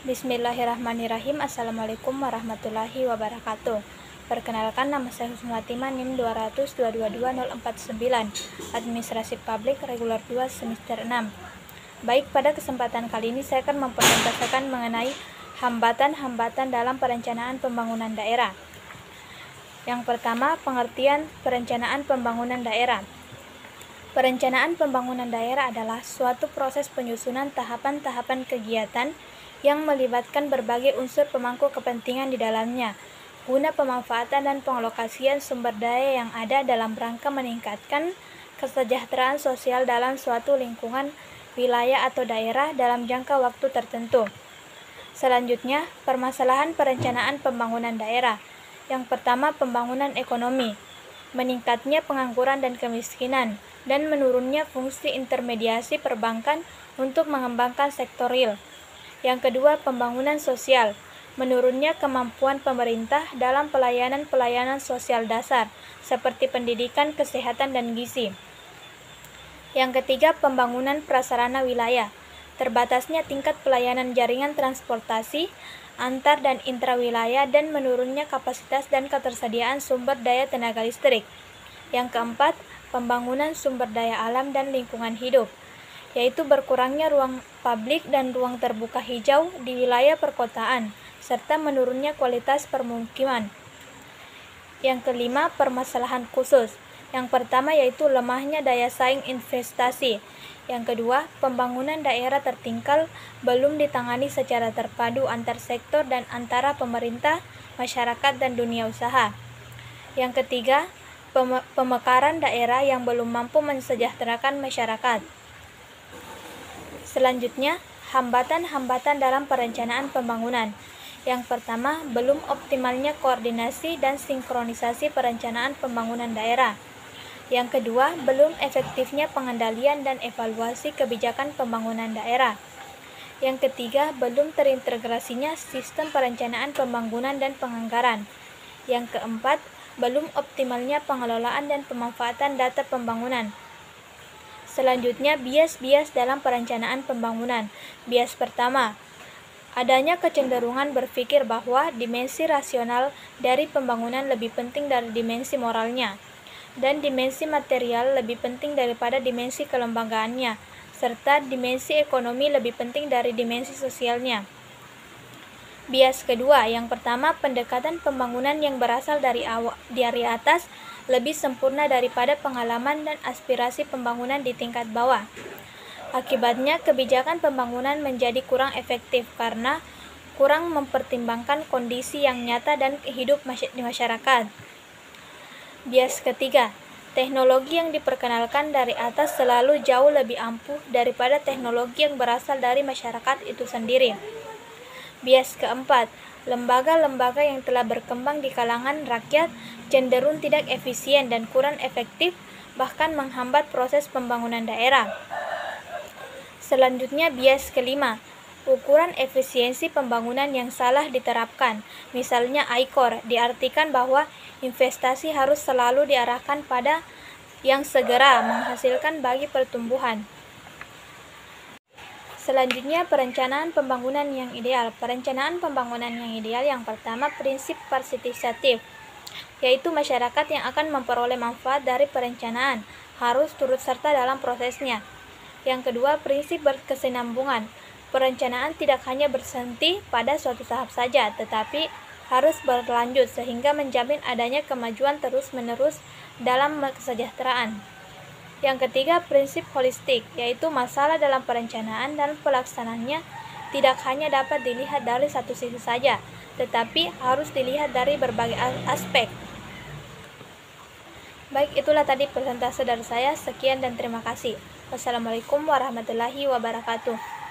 Bismillahirrahmanirrahim. Assalamualaikum warahmatullahi wabarakatuh. Perkenalkan, nama saya Husnuatima, NIM 200222049, Administrasi Publik Reguler 2 Semester 6. Baik, pada kesempatan kali ini saya akan mempresentasikan mengenai hambatan-hambatan dalam perencanaan pembangunan daerah. Yang pertama, pengertian perencanaan pembangunan daerah. Perencanaan pembangunan daerah adalah suatu proses penyusunan tahapan-tahapan kegiatan yang melibatkan berbagai unsur pemangku kepentingan di dalamnya, guna pemanfaatan dan pengalokasian sumber daya yang ada dalam rangka meningkatkan kesejahteraan sosial dalam suatu lingkungan, wilayah atau daerah dalam jangka waktu tertentu. Selanjutnya, permasalahan perencanaan pembangunan daerah. Yang pertama, pembangunan ekonomi, meningkatnya pengangguran dan kemiskinan, dan menurunnya fungsi intermediasi perbankan untuk mengembangkan sektor real. Yang kedua, pembangunan sosial, menurunnya kemampuan pemerintah dalam pelayanan-pelayanan sosial dasar, seperti pendidikan, kesehatan, dan gizi. Yang ketiga, pembangunan prasarana wilayah, terbatasnya tingkat pelayanan jaringan transportasi antar dan intrawilayah dan menurunnya kapasitas dan ketersediaan sumber daya tenaga listrik. Yang keempat, pembangunan sumber daya alam dan lingkungan hidup, yaitu berkurangnya ruang publik dan ruang terbuka hijau di wilayah perkotaan, serta menurunnya kualitas permukiman. Yang kelima, permasalahan khusus. Yang pertama yaitu lemahnya daya saing investasi. Yang kedua, pembangunan daerah tertinggal belum ditangani secara terpadu antar sektor dan antara pemerintah, masyarakat, dan dunia usaha. Yang ketiga, pemekaran daerah yang belum mampu mensejahterakan masyarakat. Selanjutnya, hambatan-hambatan dalam perencanaan pembangunan. Yang pertama, belum optimalnya koordinasi dan sinkronisasi perencanaan pembangunan daerah. Yang kedua, belum efektifnya pengendalian dan evaluasi kebijakan pembangunan daerah. Yang ketiga, belum terintegrasinya sistem perencanaan pembangunan dan penganggaran. Yang keempat, belum optimalnya pengelolaan dan pemanfaatan data pembangunan. Selanjutnya, bias-bias dalam perencanaan pembangunan. Bias pertama, adanya kecenderungan berpikir bahwa dimensi rasional dari pembangunan lebih penting dari dimensi moralnya, dan dimensi material lebih penting daripada dimensi kelembagaannya, serta dimensi ekonomi lebih penting dari dimensi sosialnya. Bias kedua, yang pertama, pendekatan pembangunan yang berasal dari atas lebih sempurna daripada pengalaman dan aspirasi pembangunan di tingkat bawah. Akibatnya, kebijakan pembangunan menjadi kurang efektif karena kurang mempertimbangkan kondisi yang nyata dan hidup di masyarakat. Bias ketiga, teknologi yang diperkenalkan dari atas selalu jauh lebih ampuh daripada teknologi yang berasal dari masyarakat itu sendiri. Bias keempat, lembaga-lembaga yang telah berkembang di kalangan rakyat cenderung tidak efisien dan kurang efektif, bahkan menghambat proses pembangunan daerah. Selanjutnya, bias kelima, ukuran efisiensi pembangunan yang salah diterapkan. Misalnya ICOR diartikan bahwa investasi harus selalu diarahkan pada yang segera menghasilkan bagi pertumbuhan. Selanjutnya, perencanaan pembangunan yang ideal. Perencanaan pembangunan yang ideal yang pertama, prinsip partisipatif, yaitu masyarakat yang akan memperoleh manfaat dari perencanaan harus turut serta dalam prosesnya. Yang kedua, prinsip berkesinambungan. Perencanaan tidak hanya berhenti pada suatu tahap saja, tetapi harus berlanjut sehingga menjamin adanya kemajuan terus-menerus dalam kesejahteraan. Yang ketiga, prinsip holistik, yaitu masalah dalam perencanaan dan pelaksanaannya tidak hanya dapat dilihat dari satu sisi saja, tetapi harus dilihat dari berbagai aspek. Baik, itulah tadi presentase dari saya. Sekian dan terima kasih. Wassalamualaikum warahmatullahi wabarakatuh.